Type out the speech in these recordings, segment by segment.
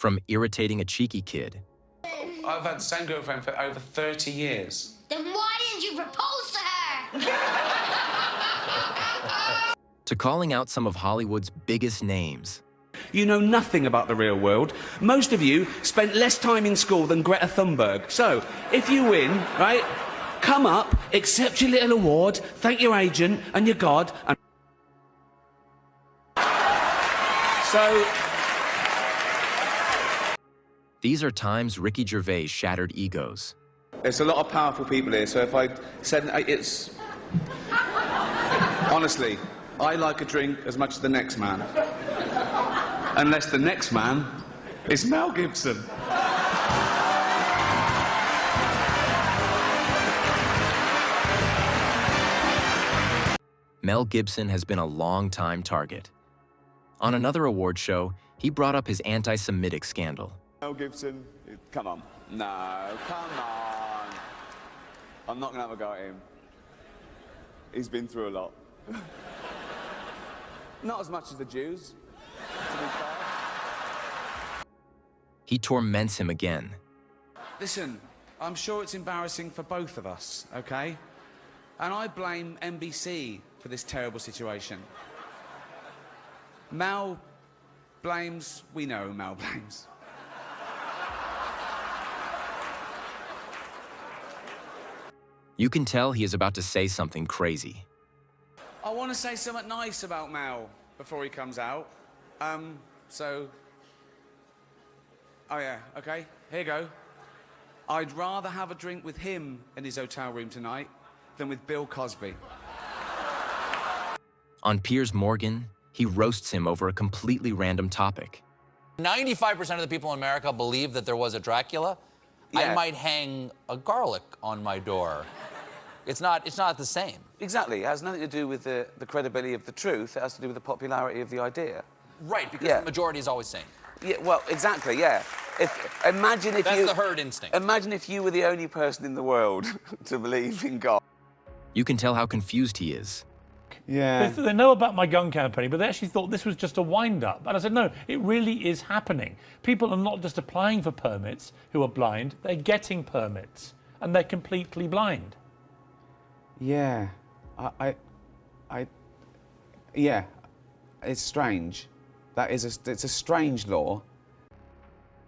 From irritating a cheeky kid I've had the same girlfriend for over 30 years. Then why didn't you propose to her? to calling out some of Hollywood's biggest names. You know nothing about the real world. Most of you spent less time in school than Greta Thunberg. So, if you win, right, come up, accept your little award, thank your agent and your God, and... So... These are times Ricky Gervais shattered egos. There's a lot of powerful people here, so if I said it's... Honestly, I like a drink as much as the next man. Unless the next man is Mel Gibson. Mel Gibson has been a long-time target. On another award show, he brought up his anti-Semitic scandal. Mel Gibson, come on. No, come on. I'm not going to have a go at him. He's been through a lot. Not as much as the Jews, to be fair. He torments him again. Listen, I'm sure it's embarrassing for both of us, okay? And I blame NBC for this terrible situation. Mel blames... We know who Mel blames. You can tell he is about to say something crazy. I want to say something nice about Mel before he comes out. So... Oh, yeah, okay, here you go. I'd rather have a drink with him in his hotel room tonight than with Bill Cosby. On Piers Morgan, he roasts him over a completely random topic. 95% of the people in America believe that there was a Dracula. Yeah. I might hang a garlic on my door. It's not the same. Exactly. It has nothing to do with the credibility of the truth. It has to do with the popularity of the idea. Right, because Yeah. the majority is always sane. Yeah, well, exactly, yeah. Imagine if That's the herd instinct. Imagine if you were the only person in the world to believe in God. You can tell how confused he is. Yeah. They know about my gun campaign, but they actually thought this was just a wind-up. And I said, no, it really is happening. People are not just applying for permits who are blind, they're getting permits, and they're completely blind. Yeah, yeah, it's strange. It's a strange law.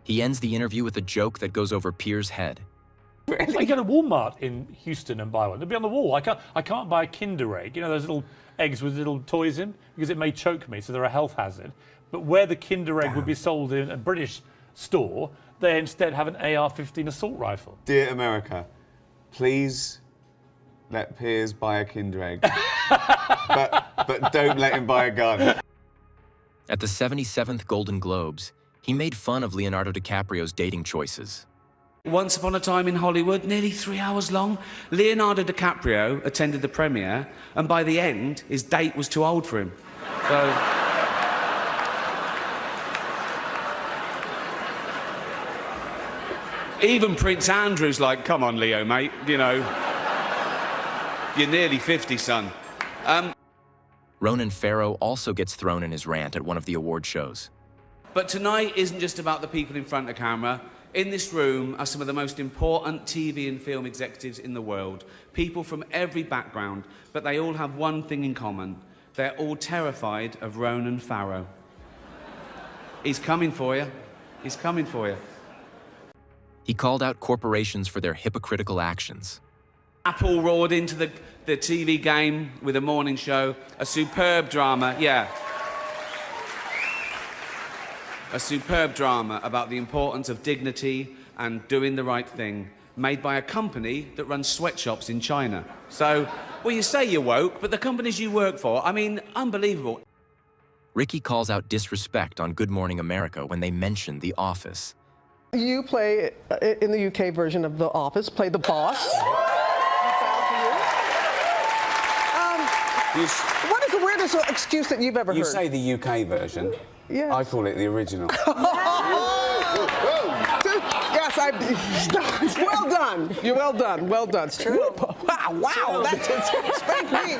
He ends the interview with a joke that goes over Piers' head. I go to Walmart in Houston and buy one. They'll be on the wall. I can't buy a Kinder egg. You know those little eggs with little toys in? Because it may choke me, so they're a health hazard. But where the Kinder egg would be sold in a British store, they instead have an AR-15 assault rifle. Dear America, please let Piers buy a Kinder egg. but don't let him buy a gun. At the 77th Golden Globes, he made fun of Leonardo DiCaprio's dating choices. Once upon a time in Hollywood, nearly 3 hours long, Leonardo DiCaprio attended the premiere, and by the end, his date was too old for him. So... Even Prince Andrew's like, come on, Leo, mate, you know. You're nearly 50, son. Ronan Farrow also gets thrown in his rant at one of the award shows. But tonight isn't just about the people in front of camera. In this room are some of the most important TV and film executives in the world. People from every background, but they all have one thing in common. They're all terrified of Ronan Farrow. He's coming for you. He's coming for you. He called out corporations for their hypocritical actions. Apple roared into the TV game with a morning show. A superb drama, yeah. A superb drama about the importance of dignity and doing the right thing, made by a company that runs sweatshops in China. So, well, you say you're woke, but the companies you work for, I mean, unbelievable. Ricky calls out disrespect on Good Morning America when they mention The Office. You play, in the UK version of The Office, play the boss. What is the weirdest excuse that you've ever heard? You say the UK version. Yeah. I call it the original. Yes, well done. You're well done. Well done. It's true. Wow, that's spank me.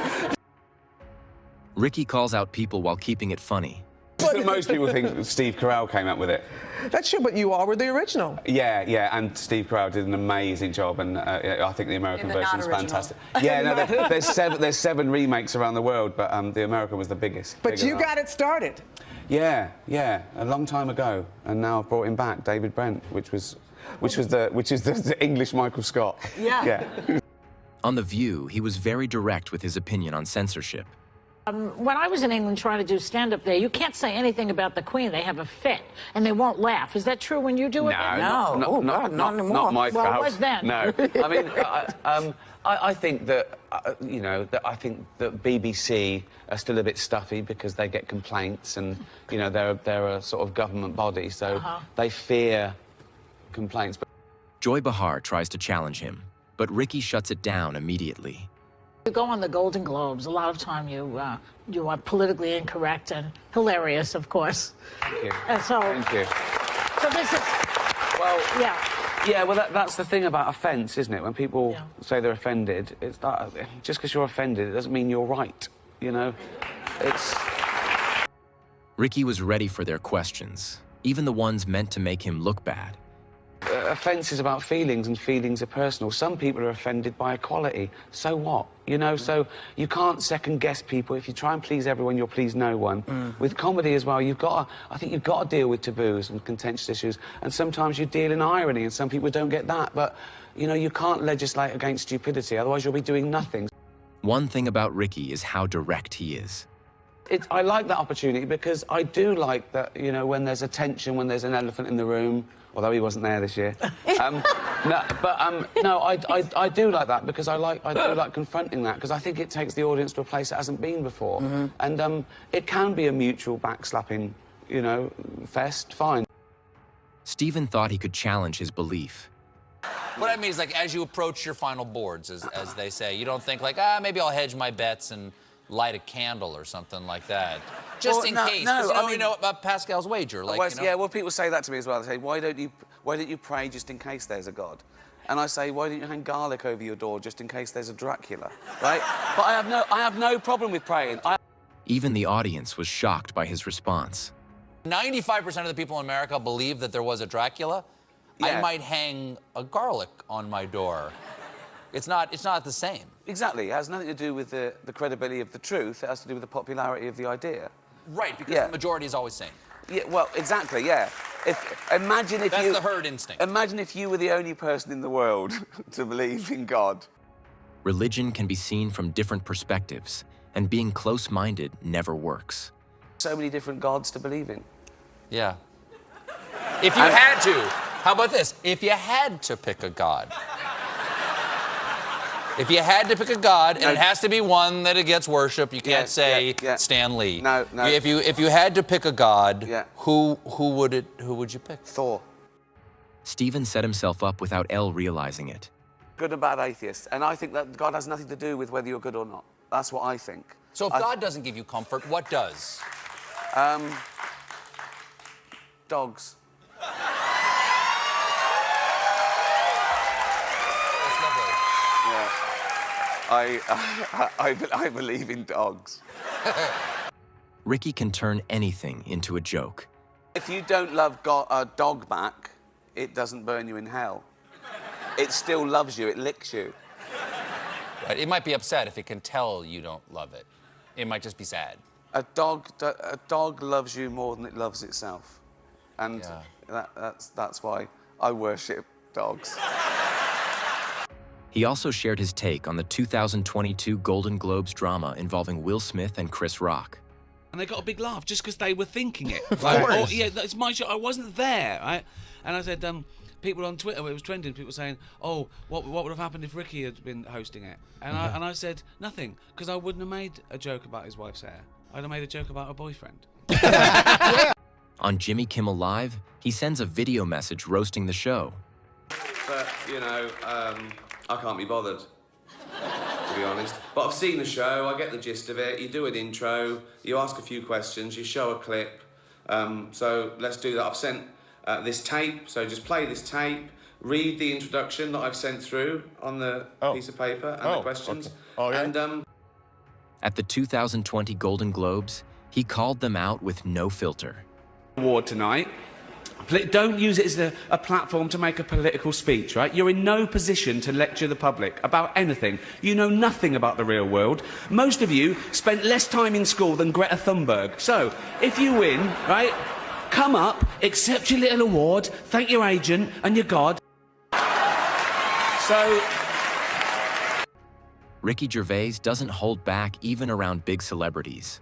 Ricky calls out people while keeping it funny. Just that most people think Steve Carell came up with it. That's true, but you all were the original. Yeah, yeah, and Steve Carell did an amazing job, and I think the American version is fantastic. Yeah, no, there's 7 remakes around the world, but the American was the biggest. But you got it started. Yeah, yeah, a long time ago, and now I've brought him back, David Brent, which is the English Michael Scott. Yeah. On The View, he was very direct with his opinion on censorship. When I was in England trying to do stand-up there, you can't say anything about the Queen. They have a fit, and they won't laugh. Is that true when you do it? No, not my Well, it was then. No, I mean, I think that, I think that BBC are still a bit stuffy because they get complaints, and, they're a sort of government body, so they fear complaints. Joy Behar tries to challenge him, but Ricky shuts it down immediately. You go on the Golden Globes. A lot of time you are politically incorrect and hilarious, of course. Thank you. And so, Thank you. So this is, Well, yeah. Yeah, well, that's the thing about offence, isn't it? When people say they're offended, it's that just because you're offended, it doesn't mean you're right, It's... Ricky was ready for their questions, even the ones meant to make him look bad. Offence is about feelings, and feelings are personal. Some people are offended by equality. So what? So you can't second-guess people. If you try and please everyone, you'll please no one. With comedy as well, I think you've got to deal with taboos and contentious issues, and sometimes you deal in irony, and some people don't get that. But, you can't legislate against stupidity, otherwise you'll be doing nothing. One thing about Ricky is how direct he is. I like that opportunity because I do like that, when there's a tension, when there's an elephant in the room, although he wasn't there this year. No, I do like that because I do like confronting that because I think it takes the audience to a place it hasn't been before. And it can be a mutual backslapping, fest, fine. Stephen thought he could challenge his belief. What I mean is, like, as you approach your final boards, as they say, you don't think, like, maybe I'll hedge my bets and light a candle or something like that. Just in case. You know about Pascal's wager. Like, Yeah, well, people say that to me as well. They say, why don't you pray just in case there's a God? And I say, why don't you hang garlic over your door just in case there's a Dracula, right? But I have no problem with praying. Even the audience was shocked by his response. 95% of the people in America believe that there was a Dracula. Yeah. I might hang a garlic on my door. It's not the same. Exactly. It has nothing to do with the credibility of the truth. It has to do with the popularity of the idea. Right, because the majority is always sane. Yeah, well, exactly, yeah. Imagine if That's the herd instinct. Imagine if you were the only person in the world to believe in God. Religion can be seen from different perspectives, and being close-minded never works. So many different gods to believe in. Yeah. If you had to, how about this? If you had to pick a god. If you had to pick a god, and it has to be one that it gets worship, you can't say Stan Lee. No. If you had to pick a god, who would you pick? Thor. Stephen set himself up without Elle realizing it. Good and bad atheist. And I think that God has nothing to do with whether you're good or not. That's what I think. So if God doesn't give you comfort, what does? Dogs. I believe in dogs. Ricky can turn anything into a joke. If you don't love a dog back, it doesn't burn you in hell. It still loves you, it licks you. Right. It might be upset if it can tell you don't love it. It might just be sad. A dog loves you more than it loves itself. And that's why I worship dogs. He also shared his take on the 2022 Golden Globes drama involving Will Smith and Chris Rock. And they got a big laugh just because they were thinking it. Like, oh, yeah, it's my show. I wasn't there. Right? And I said, people on Twitter, it was trending, people saying, oh, what would have happened if Ricky had been hosting it? And I said, nothing, because I wouldn't have made a joke about his wife's hair. I'd have made a joke about her boyfriend. On Jimmy Kimmel Live, he sends a video message roasting the show. But, I can't be bothered, to be honest. But I've seen the show, I get the gist of it. You do an intro, you ask a few questions, you show a clip. So let's do that. I've sent this tape, so just play this tape, read the introduction that I've sent through on the piece of paper and the questions. Okay. Oh, yeah. And, at the 2020 Golden Globes, He called them out with no filter. Award tonight. Don't use it as a platform to make a political speech, right? You're in no position to lecture the public about anything. You know nothing about the real world. Most of you spent less time in school than Greta Thunberg. So, if you win, right, come up, accept your little award, thank your agent and your God. So... Ricky Gervais doesn't hold back even around big celebrities.